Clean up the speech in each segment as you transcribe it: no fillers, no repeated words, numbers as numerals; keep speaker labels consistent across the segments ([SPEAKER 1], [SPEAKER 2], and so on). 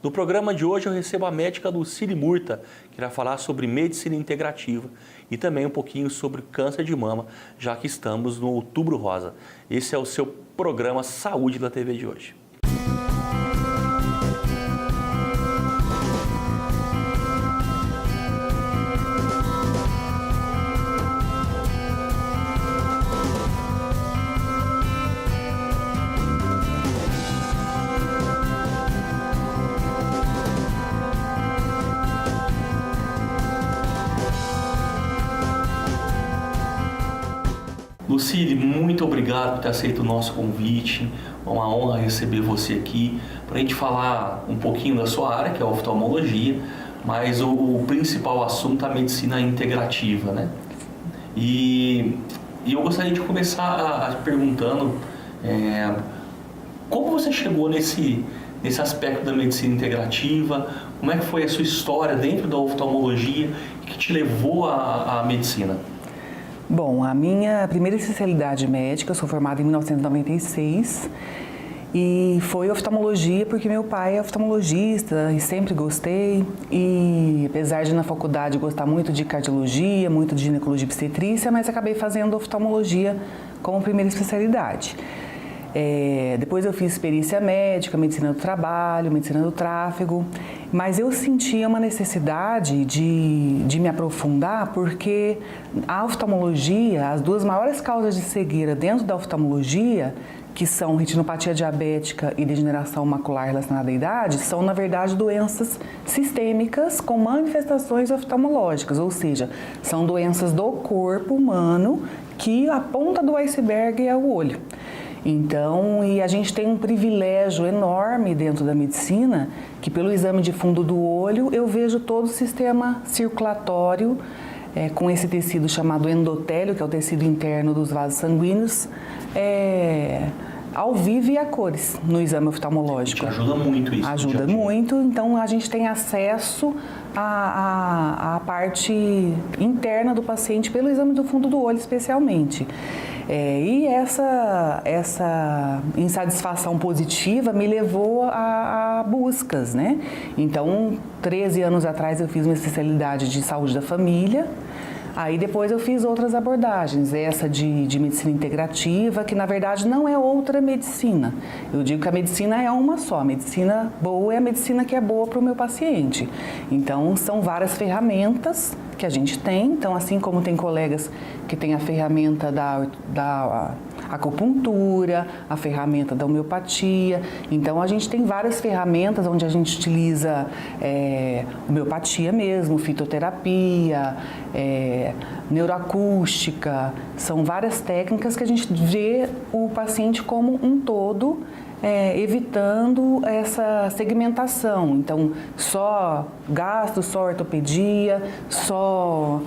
[SPEAKER 1] No programa de hoje eu recebo a médica Lucile Murta, que irá falar sobre medicina integrativa e também um pouquinho sobre câncer de mama, já que estamos no Outubro Rosa. Esse é o seu programa Saúde da TV de hoje. Lucile, muito obrigado por ter aceito o nosso convite. É uma honra receber você aqui para a gente falar um pouquinho da sua área, que é a oftalmologia, mas o principal assunto é a medicina integrativa, né? E eu gostaria de começar perguntando como você chegou nesse aspecto da medicina integrativa, como é que foi a sua história dentro da oftalmologia que te levou à medicina?
[SPEAKER 2] Bom, a minha primeira especialidade médica, eu sou formada em 1996 e foi oftalmologia porque meu pai é oftalmologista e sempre gostei. E apesar de na faculdade gostar muito de cardiologia, muito de ginecologia e obstetrícia, mas acabei fazendo oftalmologia como primeira especialidade. Depois eu fiz perícia médica, medicina do trabalho, medicina do tráfego, mas eu sentia uma necessidade de me aprofundar porque a oftalmologia, as duas maiores causas de cegueira dentro da oftalmologia, que são retinopatia diabética e degeneração macular relacionada à idade, são na verdade doenças sistêmicas com manifestações oftalmológicas, ou seja, são doenças do corpo humano que a ponta do iceberg é o olho. Então, e a gente tem um privilégio enorme dentro da medicina, que pelo exame de fundo do olho eu vejo todo o sistema circulatório com esse tecido chamado endotélio, que é o tecido interno dos vasos sanguíneos, ao vivo e a cores no exame oftalmológico.
[SPEAKER 1] Ajuda muito isso.
[SPEAKER 2] Ajuda muito, então a gente tem acesso à parte interna do paciente pelo exame do fundo do olho especialmente. E essa insatisfação positiva me levou a buscas, né? Então, 13 anos atrás eu fiz uma especialidade de saúde da família. Aí depois eu fiz outras abordagens, essa de medicina integrativa, que na verdade não é outra medicina. Eu digo que a medicina é uma só, a medicina boa é a medicina que é boa para o meu paciente. Então são várias ferramentas que a gente tem, então assim como tem colegas que têm a ferramenta da acupuntura, a ferramenta da homeopatia, então a gente tem várias ferramentas onde a gente utiliza homeopatia mesmo, fitoterapia, neuroacústica, são várias técnicas que a gente vê o paciente como um todo, evitando essa segmentação. Então, só gastro, só ortopedia, só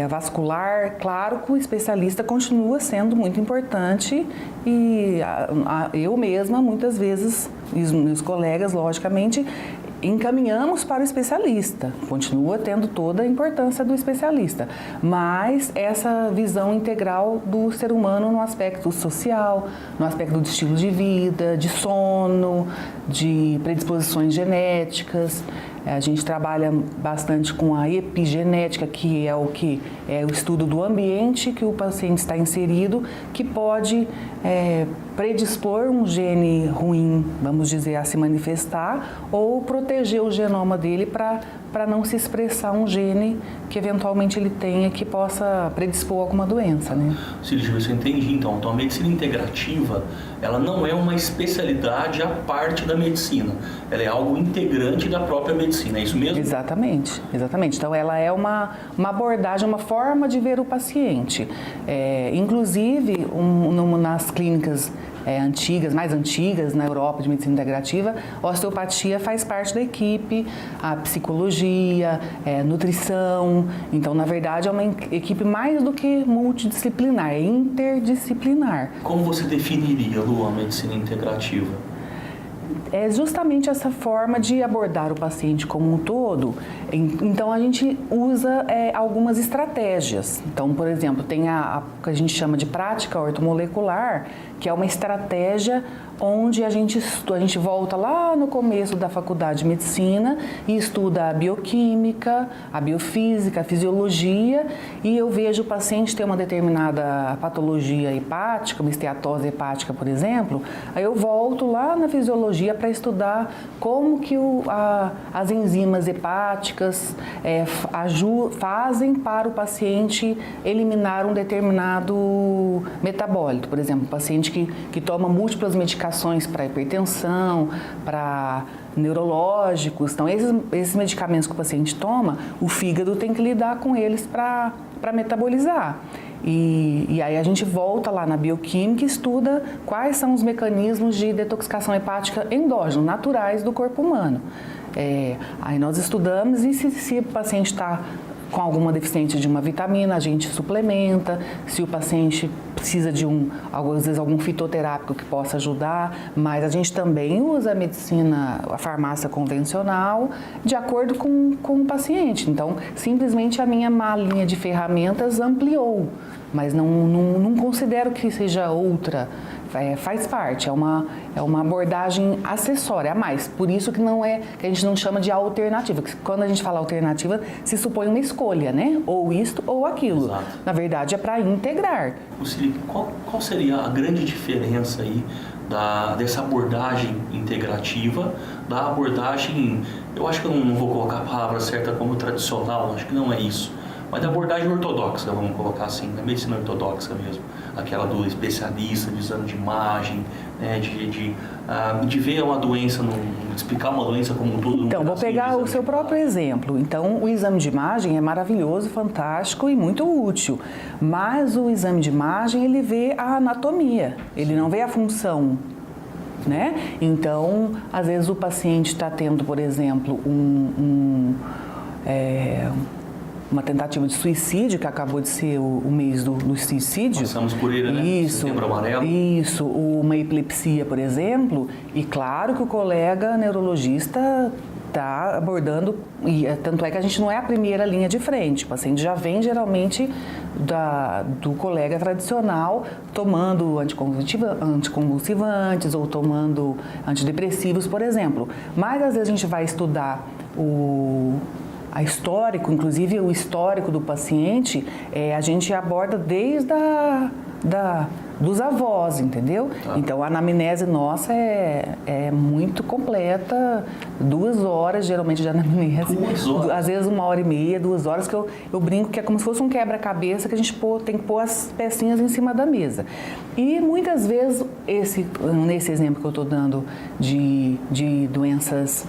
[SPEAKER 2] vascular. Claro que o especialista continua sendo muito importante e eu mesma, muitas vezes, e os meus colegas, logicamente, encaminhamos para o especialista, continua tendo toda a importância do especialista, mas essa visão integral do ser humano no aspecto social, no aspecto do estilo de vida, de sono, de predisposições genéticas. A gente trabalha bastante com a epigenética, que é o estudo do ambiente que o paciente está inserido, que pode predispor um gene ruim, vamos dizer, a se manifestar, ou proteger o genoma dele para não se expressar um gene que eventualmente ele tenha que possa predispor alguma doença, né?
[SPEAKER 1] Silvio, você entende então? Então a medicina integrativa, ela não é uma especialidade à parte da medicina, ela é algo integrante da própria medicina, é isso mesmo?
[SPEAKER 2] Exatamente, exatamente. Então ela é uma abordagem, uma forma de ver o paciente. Inclusive, nas clínicas mais antigas na Europa de medicina integrativa, a osteopatia faz parte da equipe, a psicologia, nutrição. Então, na verdade, é uma equipe mais do que multidisciplinar, é interdisciplinar.
[SPEAKER 1] Como você definiria, Lu, a medicina integrativa?
[SPEAKER 2] É justamente essa forma de abordar o paciente como um todo. Então, a gente usa algumas estratégias. Então, por exemplo, tem a que a gente chama de prática ortomolecular, que é uma estratégia onde a gente volta lá no começo da faculdade de medicina e estuda a bioquímica, a biofísica, a fisiologia, e eu vejo o paciente ter uma determinada patologia hepática, uma esteatose hepática, por exemplo, aí eu volto lá na fisiologia para estudar como que as enzimas hepáticas fazem para o paciente eliminar um determinado metabólito. Por exemplo, um paciente que toma múltiplas medicações para hipertensão, para neurológicos. Então, esses medicamentos que o paciente toma, o fígado tem que lidar com eles para metabolizar. E aí a gente volta lá na bioquímica e estuda quais são os mecanismos de detoxicação hepática endógenos, naturais do corpo humano. Aí nós estudamos e se o paciente está com alguma deficiência de uma vitamina, a gente suplementa. Se o paciente precisa de às vezes algum fitoterápico que possa ajudar, mas a gente também usa a medicina, a farmácia convencional, de acordo com o paciente. Então, simplesmente a minha malinha de ferramentas ampliou, mas não considero que seja outra. Faz parte, é uma abordagem acessória a mais, por isso que que a gente não chama de alternativa, porque quando a gente fala alternativa, se supõe uma escolha, né? Ou isto ou aquilo.
[SPEAKER 1] Exato.
[SPEAKER 2] Na verdade, é para integrar.
[SPEAKER 1] Lucile, qual seria a grande diferença aí dessa abordagem integrativa, da abordagem, eu acho que eu não vou colocar a palavra certa como tradicional, acho que não é isso, mas da abordagem ortodoxa, vamos colocar assim, da medicina ortodoxa mesmo, aquela do especialista, de exame de imagem, né, de ver uma doença, explicar uma doença como um todo.
[SPEAKER 2] Então, vou pegar o seu próprio exemplo. Então, o exame de imagem é maravilhoso, fantástico e muito útil, mas o exame de imagem, ele vê a anatomia, ele não vê a função, né? Então, às vezes o paciente está tendo, por exemplo, uma tentativa de suicídio, que acabou de ser o mês do suicídio.
[SPEAKER 1] Passamos por ele, né?
[SPEAKER 2] Isso,
[SPEAKER 1] Setembro Amarelo.
[SPEAKER 2] Isso, uma epilepsia, por exemplo, e claro que o colega neurologista está abordando, e tanto é que a gente não é a primeira linha de frente, o paciente já vem geralmente do colega tradicional tomando anticonvulsivantes ou tomando antidepressivos, por exemplo. Mas às vezes a gente vai estudar inclusive o histórico do paciente, a gente aborda desde dos avós, entendeu?
[SPEAKER 1] Tá.
[SPEAKER 2] Então, a anamnese nossa é muito completa, 2 horas, geralmente, de anamnese.
[SPEAKER 1] 2 horas?
[SPEAKER 2] Às vezes 1h30, 2 horas, que eu brinco que é como se fosse um quebra-cabeça que a gente tem que pôr as pecinhas em cima da mesa. E muitas vezes, nesse exemplo que eu estou dando de doenças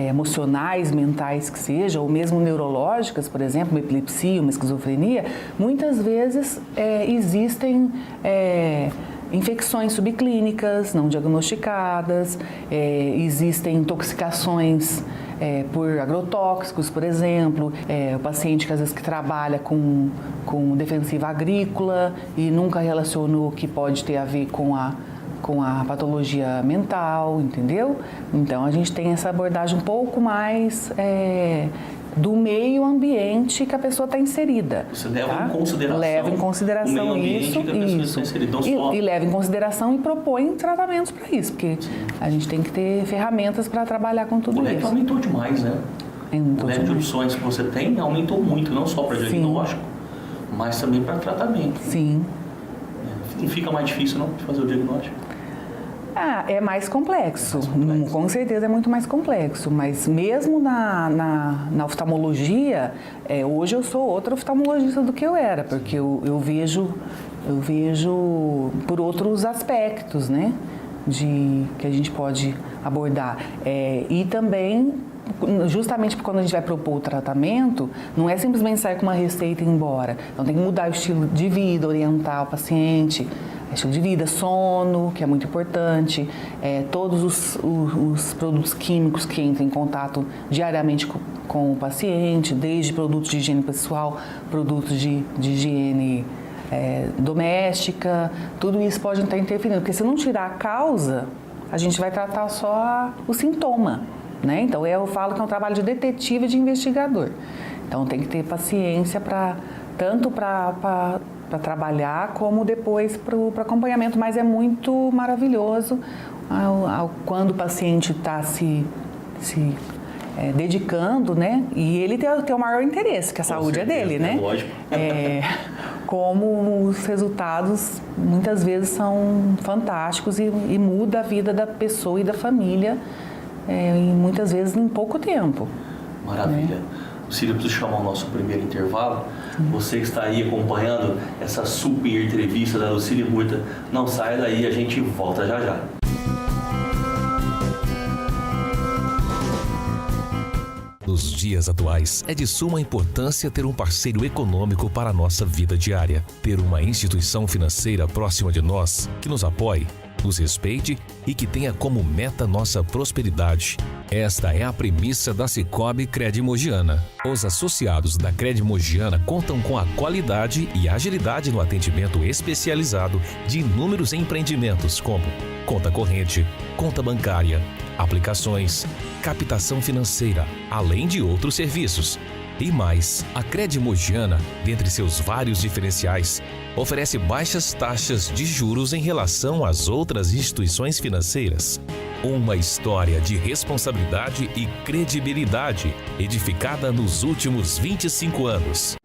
[SPEAKER 2] emocionais, mentais que sejam, ou mesmo neurológicas, por exemplo, uma epilepsia, uma esquizofrenia, muitas vezes existem infecções subclínicas não diagnosticadas, existem intoxicações por agrotóxicos, por exemplo, o paciente que às vezes trabalha com defensiva agrícola e nunca relacionou que pode ter a ver com a patologia mental, entendeu? Então, a gente tem essa abordagem um pouco mais do meio ambiente que a pessoa está inserida.
[SPEAKER 1] Você leva em consideração,
[SPEAKER 2] o meio ambiente
[SPEAKER 1] isso, que a pessoa está inserida.
[SPEAKER 2] E leva em consideração e propõe tratamentos para isso, porque a gente tem que ter ferramentas para trabalhar com tudo isso.
[SPEAKER 1] O leque aumentou demais, né? O leque de opções que você tem aumentou muito, não só para diagnóstico, mas também para tratamento.
[SPEAKER 2] Sim.
[SPEAKER 1] Não fica mais difícil, não, de fazer o diagnóstico?
[SPEAKER 2] É mais complexo. Com certeza é muito mais complexo, mas mesmo na oftalmologia, hoje eu sou outra oftalmologista do que eu era, porque eu vejo por outros aspectos, né, que a gente pode abordar. E também, justamente quando a gente vai propor o tratamento, não é simplesmente sair com uma receita e ir embora. Então tem que mudar o estilo de vida, orientar o paciente, estilo de vida, sono, que é muito importante, todos os produtos químicos que entram em contato diariamente com o paciente, desde produtos de higiene pessoal, produtos de higiene doméstica, tudo isso pode estar interferindo, porque se não tirar a causa, a gente vai tratar só o sintoma, né? Então eu falo que é um trabalho de detetive e de investigador. Então tem que ter paciência para tanto para trabalhar como depois para o acompanhamento, mas é muito maravilhoso quando o paciente está se dedicando, né? E ele tem o maior interesse, que a saúde é dele, né?
[SPEAKER 1] Lógico.
[SPEAKER 2] Como os resultados muitas vezes são fantásticos e muda a vida da pessoa e da família, e muitas vezes em pouco tempo.
[SPEAKER 1] Maravilha. Lucília, eu preciso chamar o nosso primeiro intervalo. Você que está aí acompanhando essa super entrevista da Lucília Murta, não saia daí, a gente volta já já.
[SPEAKER 3] Nos dias atuais, é de suma importância ter um parceiro econômico para a nossa vida diária. Ter uma instituição financeira próxima de nós, que nos apoie, nos respeite e que tenha como meta nossa prosperidade. Esta é a premissa da Sicoob Cred Mogiana. Os associados da Cred Mogiana contam com a qualidade e agilidade no atendimento especializado de inúmeros empreendimentos como conta corrente, conta bancária, aplicações, captação financeira, além de outros serviços. E mais, a Cred Mogiana, dentre seus vários diferenciais, oferece baixas taxas de juros em relação às outras instituições financeiras. Uma história de responsabilidade e credibilidade edificada nos últimos 25 anos.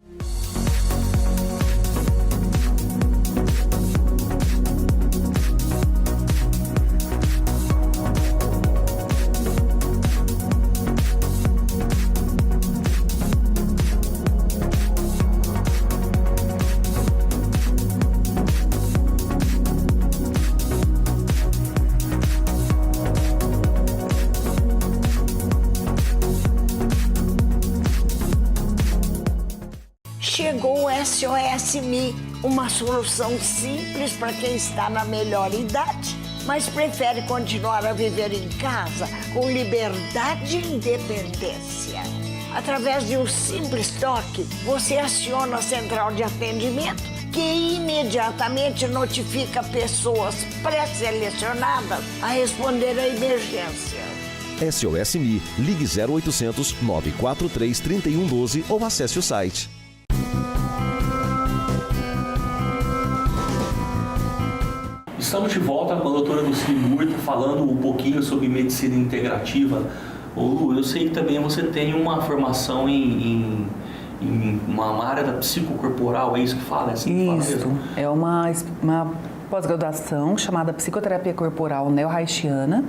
[SPEAKER 4] Chegou o SOS Me, uma solução simples para quem está na melhor idade, mas prefere continuar a viver em casa com liberdade e independência. Através de um simples toque, você aciona a central de atendimento, que imediatamente notifica pessoas pré-selecionadas a responder à emergência.
[SPEAKER 5] SOS Me, ligue 0800 943 3112 ou acesse o site.
[SPEAKER 1] Estamos de volta com a doutora Lucília Murta falando um pouquinho sobre medicina integrativa. Ô Lu, eu sei que também você tem uma formação em uma área da psicocorporal, é isso que fala? É assim que
[SPEAKER 2] Isso, é uma pós-graduação chamada Psicoterapia Corporal Neo-Haitiana.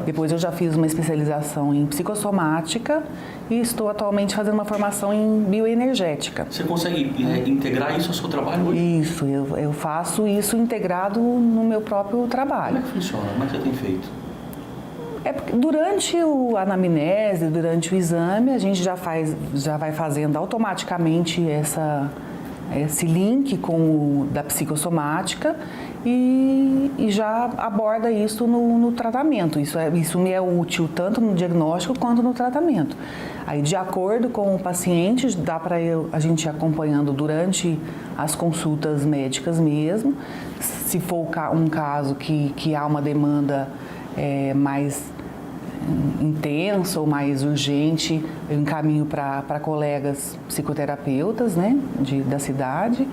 [SPEAKER 2] Depois eu já fiz uma especialização em psicossomática e estou atualmente fazendo uma formação em bioenergética.
[SPEAKER 1] Você consegue integrar isso ao seu trabalho hoje?
[SPEAKER 2] Isso, eu faço isso integrado no meu próprio trabalho.
[SPEAKER 1] Como é que funciona? Como é que você tem feito?
[SPEAKER 2] Durante a anamnese, durante o exame, a gente já vai fazendo automaticamente esse link com o da psicossomática e já aborda isso no tratamento. Isso me é útil tanto no diagnóstico quanto no tratamento. Aí, de acordo com o paciente, dá para a gente ir acompanhando durante as consultas médicas mesmo. Se for um caso que há uma demanda mais intensa ou mais urgente, eu encaminho para colegas psicoterapeutas, né, da cidade,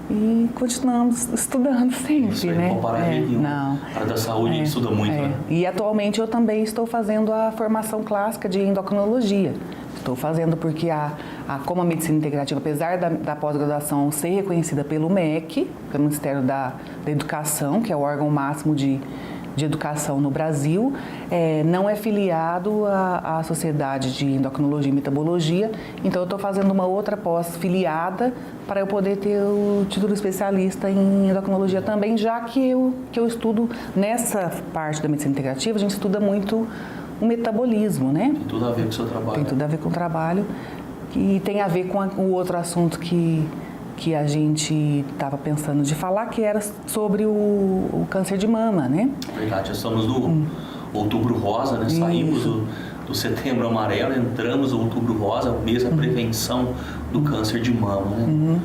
[SPEAKER 2] e continuamos estudando sempre,
[SPEAKER 1] isso aí,
[SPEAKER 2] né?
[SPEAKER 1] Não parar
[SPEAKER 2] não.
[SPEAKER 1] A área da saúde estuda muito, né?
[SPEAKER 2] E atualmente eu também estou fazendo a formação clássica de endocrinologia. Estou fazendo porque como a medicina integrativa, apesar da pós-graduação ser reconhecida pelo MEC, pelo Ministério da Educação, que é o órgão máximo de educação no Brasil, não é filiado à Sociedade de Endocrinologia e Metabologia, então eu estou fazendo uma outra pós-filiada para eu poder ter o título especialista em endocrinologia também, já que eu estudo nessa parte da medicina integrativa, a gente estuda muito o metabolismo, né?
[SPEAKER 1] Tem tudo a ver com o seu trabalho.
[SPEAKER 2] Tem tudo a ver com o trabalho e tem a ver com o outro assunto que a gente estava pensando de falar, que era sobre o câncer de mama, né?
[SPEAKER 1] Verdade, já estamos no Outubro Rosa, né? Saímos do Setembro Amarelo, entramos no Outubro Rosa, mês da prevenção do câncer de mama, né?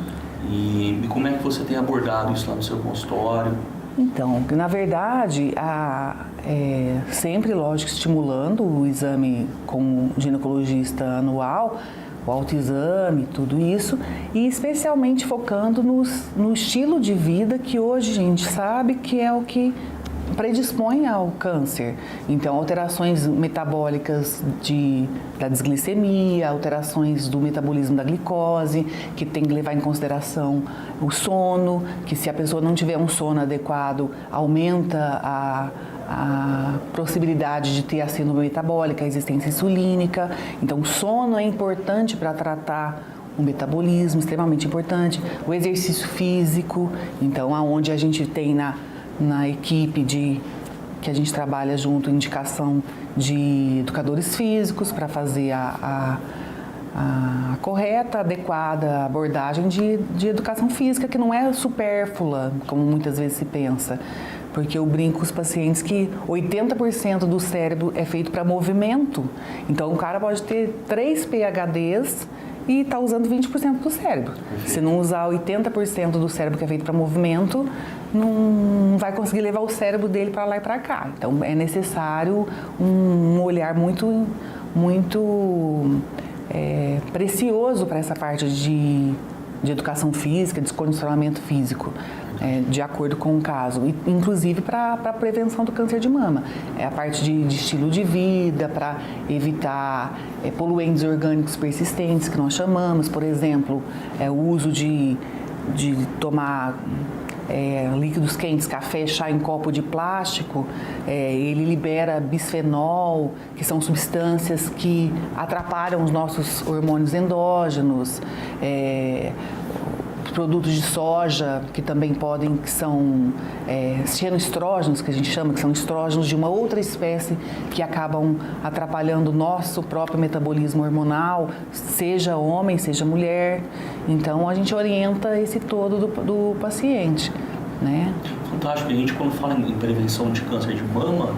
[SPEAKER 1] E como é que você tem abordado isso lá no seu consultório?
[SPEAKER 2] Então, na verdade, sempre, lógico, estimulando o exame com o ginecologista anual, o autoexame, tudo isso, e especialmente focando no estilo de vida que hoje a gente sabe que é o que predispõe ao câncer. Então, alterações metabólicas da desglicemia, alterações do metabolismo da glicose, que tem que levar em consideração o sono, que se a pessoa não tiver um sono adequado, aumenta a possibilidade de ter a síndrome metabólica, a resistência insulínica. Então, o sono é importante para tratar o metabolismo, extremamente importante. O exercício físico, então, aonde a gente tem na equipe que a gente trabalha junto, indicação de educadores físicos para fazer a correta, adequada abordagem de educação física, que não é supérflua, como muitas vezes se pensa. Porque eu brinco com os pacientes que 80% do cérebro é feito para movimento. Então, o cara pode ter 3 PhDs e está usando 20% do cérebro. Se não usar 80% do cérebro que é feito para movimento, não vai conseguir levar o cérebro dele para lá e para cá. Então, é necessário um olhar muito precioso para essa parte de educação física, de condicionamento físico, de acordo com o caso, e, inclusive para a prevenção do câncer de mama. É a parte de estilo de vida, para evitar poluentes orgânicos persistentes, que nós chamamos, por exemplo, o uso de tomar líquidos quentes, café, chá em copo de plástico, ele libera bisfenol, que são substâncias que atrapalham os nossos hormônios endógenos, produtos de soja, que também que são xenoestrógenos, que a gente chama, que são estrógenos de uma outra espécie, que acabam atrapalhando o nosso próprio metabolismo hormonal, seja homem, seja mulher. Então, a gente orienta esse todo do paciente, né?
[SPEAKER 1] Fantástico. A gente, quando fala em prevenção de câncer de mama,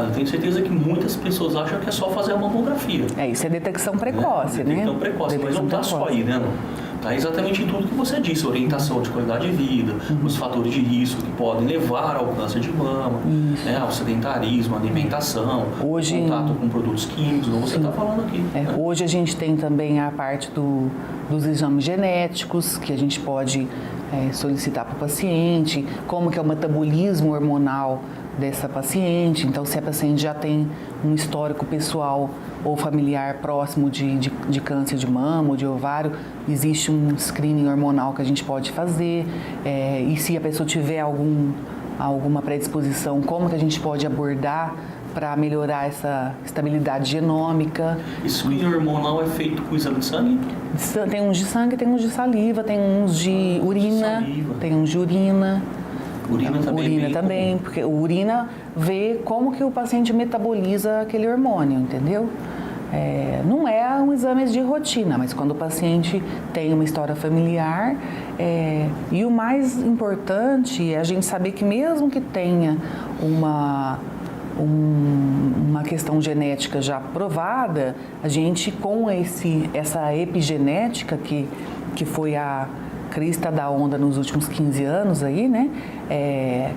[SPEAKER 1] eu tenho certeza que muitas pessoas acham que é só fazer a mamografia.
[SPEAKER 2] Isso é detecção precoce, né?
[SPEAKER 1] Detecção precoce, mas não está só aí, né? Está exatamente em tudo que você disse, orientação de qualidade de vida, os fatores de risco que podem levar ao câncer de mama, ao sedentarismo, alimentação, contato com produtos químicos, como você está falando aqui.
[SPEAKER 2] Hoje a gente tem também a parte dos exames genéticos, que a gente pode solicitar para o paciente, como que é o metabolismo hormonal dessa paciente. Então, se a paciente já tem um histórico pessoal ou familiar próximo de câncer de mama ou de ovário, existe um screening hormonal que a gente pode fazer. E se a pessoa tiver alguma predisposição, como que a gente pode abordar para melhorar essa estabilidade genômica.
[SPEAKER 1] Esse screening hormonal é feito com exame de sangue?
[SPEAKER 2] Tem uns de sangue, tem uns de saliva, tem uns de urina, tem uns de urina.
[SPEAKER 1] Urina também,
[SPEAKER 2] porque o urina vê como que o paciente metaboliza aquele hormônio, entendeu? Não é um exame de rotina, mas quando o paciente tem uma história familiar, e o mais importante é a gente saber que mesmo que tenha uma questão genética já provada, a gente com essa epigenética que foi a crista da onda nos últimos 15 anos aí, né?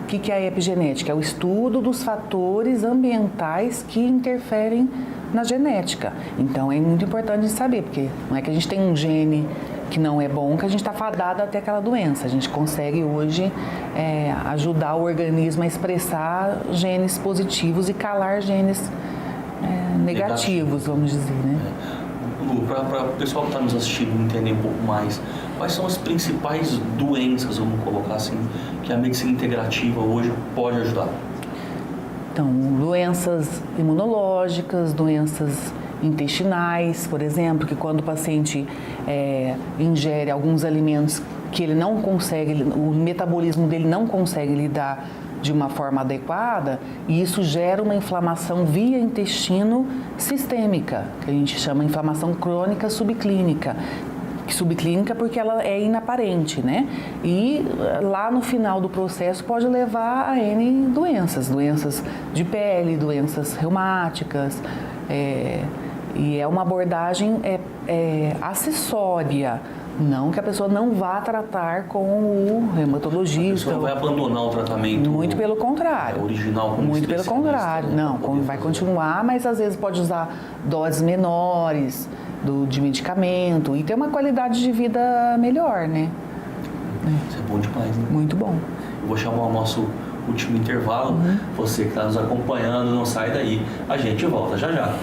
[SPEAKER 2] O que é a epigenética? É o estudo dos fatores ambientais que interferem na genética. Então, é muito importante saber, porque não é que a gente tem um gene que não é bom, que a gente está fadado até aquela doença. A gente consegue hoje ajudar o organismo a expressar genes positivos e calar genes negativos, vamos dizer, né?
[SPEAKER 1] Lu, para o pessoal que está nos assistindo entender um pouco mais, quais são as principais doenças, vamos colocar assim, que a medicina integrativa hoje pode ajudar?
[SPEAKER 2] Então, doenças imunológicas, doenças intestinais, por exemplo, que quando o paciente ingere alguns alimentos que ele não consegue, o metabolismo dele não consegue lidar de uma forma adequada, e isso gera uma inflamação via intestino sistêmica, que a gente chama de inflamação crônica subclínica. Subclínica porque ela é inaparente, né? E lá no final do processo pode levar a N doenças de pele, doenças reumáticas, e é uma abordagem acessória Não que a pessoa não vá tratar com o reumatologista.
[SPEAKER 1] A pessoa não vai abandonar o tratamento
[SPEAKER 2] muito pelo contrário.
[SPEAKER 1] Original como
[SPEAKER 2] muito pelo contrário. Não, vai continuar, mas às vezes pode usar doses menores de medicamento e ter uma qualidade de vida melhor, né?
[SPEAKER 1] Isso é bom demais, né?
[SPEAKER 2] Muito bom.
[SPEAKER 1] Eu vou chamar o nosso último intervalo. Você que está nos acompanhando, não sai daí. A gente volta já já.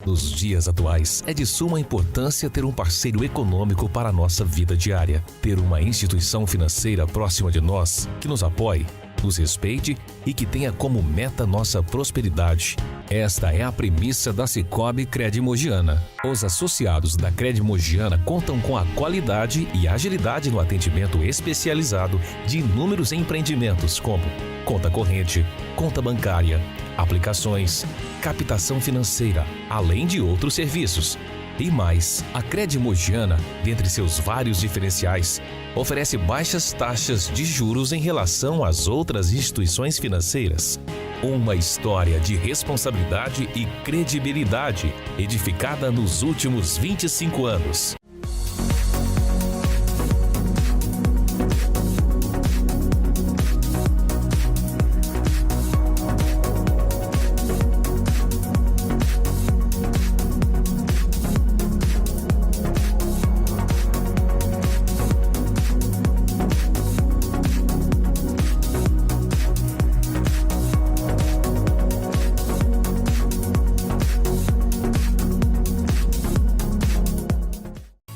[SPEAKER 3] Nos dias atuais, é de suma importância ter um parceiro econômico para a nossa vida diária. Ter uma instituição financeira próxima de nós, que nos apoie, nos respeite e que tenha como meta nossa prosperidade. Esta é a premissa da Sicoob Credimogiana. Os associados da Credimogiana contam com a qualidade e agilidade no atendimento especializado de inúmeros empreendimentos como conta corrente, conta bancária, aplicações, captação financeira, além de outros serviços. E mais, a Credimogiana, dentre seus vários diferenciais, oferece baixas taxas de juros em relação às outras instituições financeiras. Uma história de responsabilidade e credibilidade edificada nos últimos 25 anos.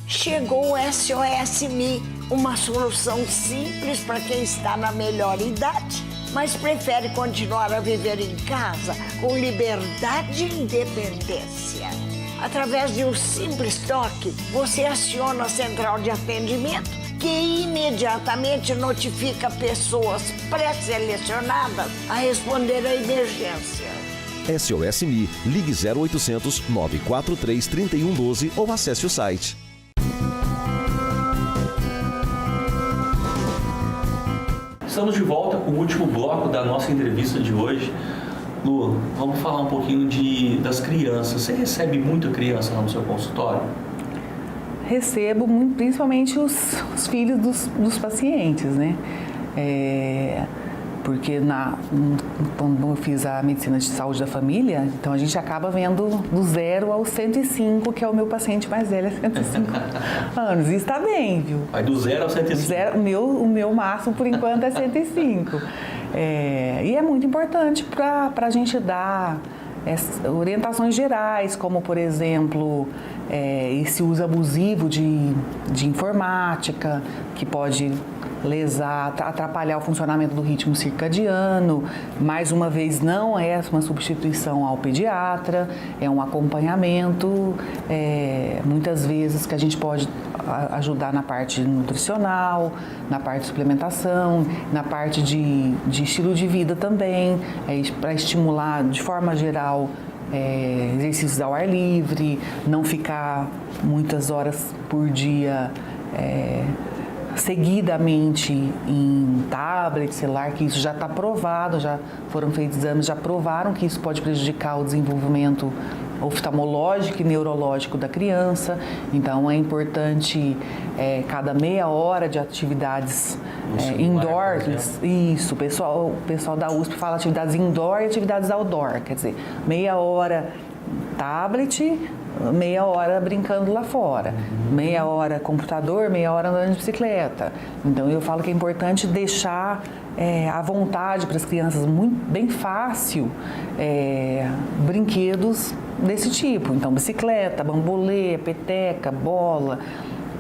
[SPEAKER 4] Chegou o SOS Me, uma solução simples para quem está na melhor idade, mas prefere continuar a viver em casa com liberdade e independência. Através de um simples toque, você aciona a central de atendimento, que imediatamente notifica pessoas pré-selecionadas a responder à emergência.
[SPEAKER 5] SOS Me, ligue 0800 943 3112 ou acesse o site.
[SPEAKER 1] Estamos de volta com o último bloco da nossa entrevista de hoje. Lu, vamos falar um pouquinho das crianças. Você recebe muita criança lá no seu consultório?
[SPEAKER 2] Recebo principalmente os filhos dos pacientes, né? Porque quando eu fiz a medicina de saúde da família, então a gente acaba vendo do 0 aos 105, que é o meu paciente mais velho, é 105 anos. E está bem, viu?
[SPEAKER 1] Vai do 0 ao 105.
[SPEAKER 2] O meu máximo, por enquanto, é 105. E é muito importante para a gente dar orientações gerais, como, por exemplo, esse uso abusivo de informática, que pode lesar, atrapalhar o funcionamento do ritmo circadiano. Mais uma vez, não é uma substituição ao pediatra, é um acompanhamento, muitas vezes que a gente pode ajudar na parte nutricional, na parte de suplementação, na parte de estilo de vida também, para estimular de forma geral exercícios ao ar livre, não ficar muitas horas por dia seguidamente em tablet, celular, que isso já está provado, já foram feitos exames, já provaram que isso pode prejudicar o desenvolvimento oftalmológico e neurológico da criança. Então é importante cada meia hora de atividades indoor. Isso, o pessoal da USP fala atividades indoor e atividades outdoor, quer dizer, meia hora tablet, meia hora brincando lá fora, meia hora computador, meia hora andando de bicicleta. Então eu falo que é importante deixar à vontade para as crianças, bem fácil, brinquedos desse tipo. Então bicicleta, bambolê, peteca, bola,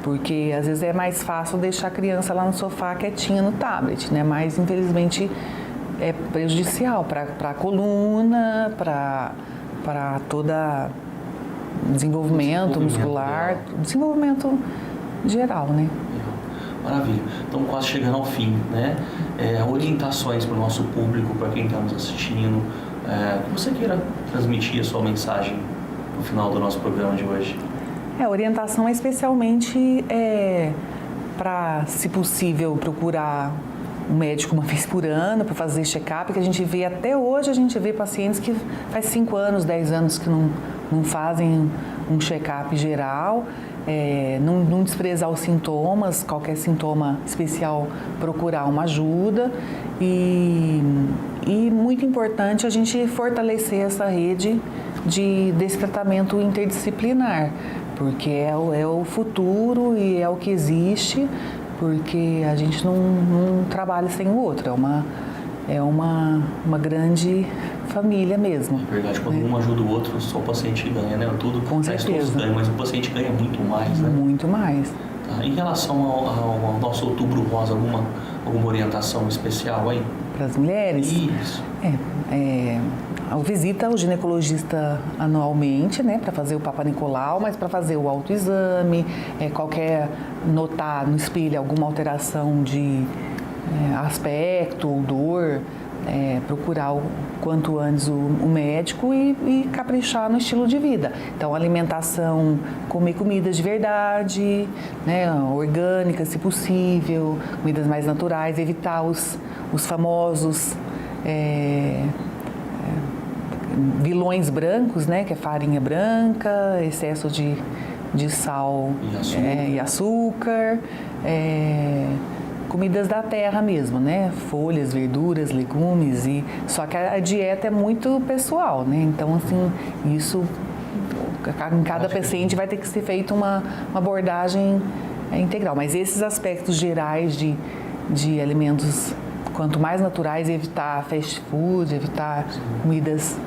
[SPEAKER 2] porque às vezes é mais fácil deixar a criança lá no sofá quietinha no tablet, né? Mas infelizmente é prejudicial para a coluna, para toda desenvolvimento muscular, desenvolvimento geral, né?
[SPEAKER 1] Maravilha. Então, quase chegando ao fim, né? Orientações para o nosso público, para quem está nos assistindo, que você queira transmitir a sua mensagem no final do nosso programa de hoje.
[SPEAKER 2] A orientação é especialmente para, se possível, procurar um médico uma vez por ano para fazer check-up, que a gente vê, até hoje a gente vê pacientes que faz 5 anos, 10 anos que não fazem um check-up geral, não desprezar os sintomas, qualquer sintoma especial, procurar uma ajuda e muito importante a gente fortalecer essa rede desse tratamento interdisciplinar, porque é o futuro e é o que existe, porque a gente não trabalha sem o outro, é uma grande família mesmo.
[SPEAKER 1] É verdade, quando um ajuda o outro, só o paciente ganha, né? Tudo,
[SPEAKER 2] com certeza.
[SPEAKER 1] Todos ganham, mas o paciente ganha muito mais, né?
[SPEAKER 2] Muito mais.
[SPEAKER 1] Tá. Em relação ao nosso Outubro Rosa, alguma orientação especial aí?
[SPEAKER 2] Para as mulheres?
[SPEAKER 1] Isso.
[SPEAKER 2] Visita o ginecologista anualmente, né, para fazer o Papa Nicolau, mas para fazer o autoexame, notar no espelho alguma alteração de aspecto ou dor, procurar o quanto antes o médico e caprichar no estilo de vida. Então, alimentação, comer comidas de verdade, né, orgânicas, se possível, comidas mais naturais, evitar os famosos vilões brancos, né, que é farinha branca, excesso de sal e açúcar, comidas da terra mesmo, né, folhas, verduras, legumes, só que a dieta é muito pessoal, né, então assim, isso em cada paciente vai ter que ser feita uma abordagem integral, mas esses aspectos gerais de alimentos, quanto mais naturais, evitar fast food, evitar comidas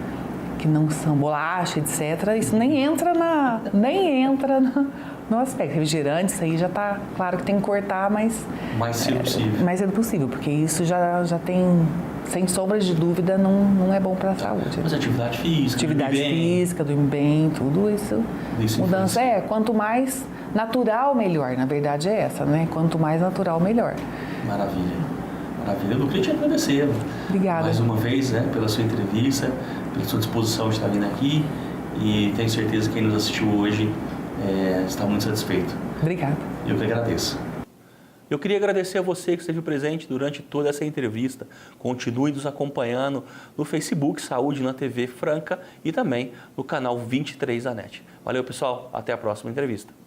[SPEAKER 2] que não são bolacha, etc. Isso nem entra no aspecto refrigerante, isso aí já está claro que tem que cortar, mas
[SPEAKER 1] mais cedo possível.
[SPEAKER 2] Mais cedo possível, porque isso já tem, sem sombras de dúvida, não é bom para a saúde.
[SPEAKER 1] Mas atividade física,
[SPEAKER 2] dormir bem, tudo isso mudança quanto mais natural, melhor. Na verdade é essa, né? Quanto mais natural, melhor.
[SPEAKER 1] Maravilha. Eu queria te agradecer.
[SPEAKER 2] Obrigada.
[SPEAKER 1] Mais uma vez, né, pela sua entrevista, pela sua disposição de estar vindo aqui, e tenho certeza que quem nos assistiu hoje está muito satisfeito.
[SPEAKER 2] Obrigada.
[SPEAKER 1] Eu que agradeço. Eu queria agradecer a você que esteve presente durante toda essa entrevista. Continue nos acompanhando no Facebook Saúde na TV Franca e também no canal 23 da NET. Valeu, pessoal. Até a próxima entrevista.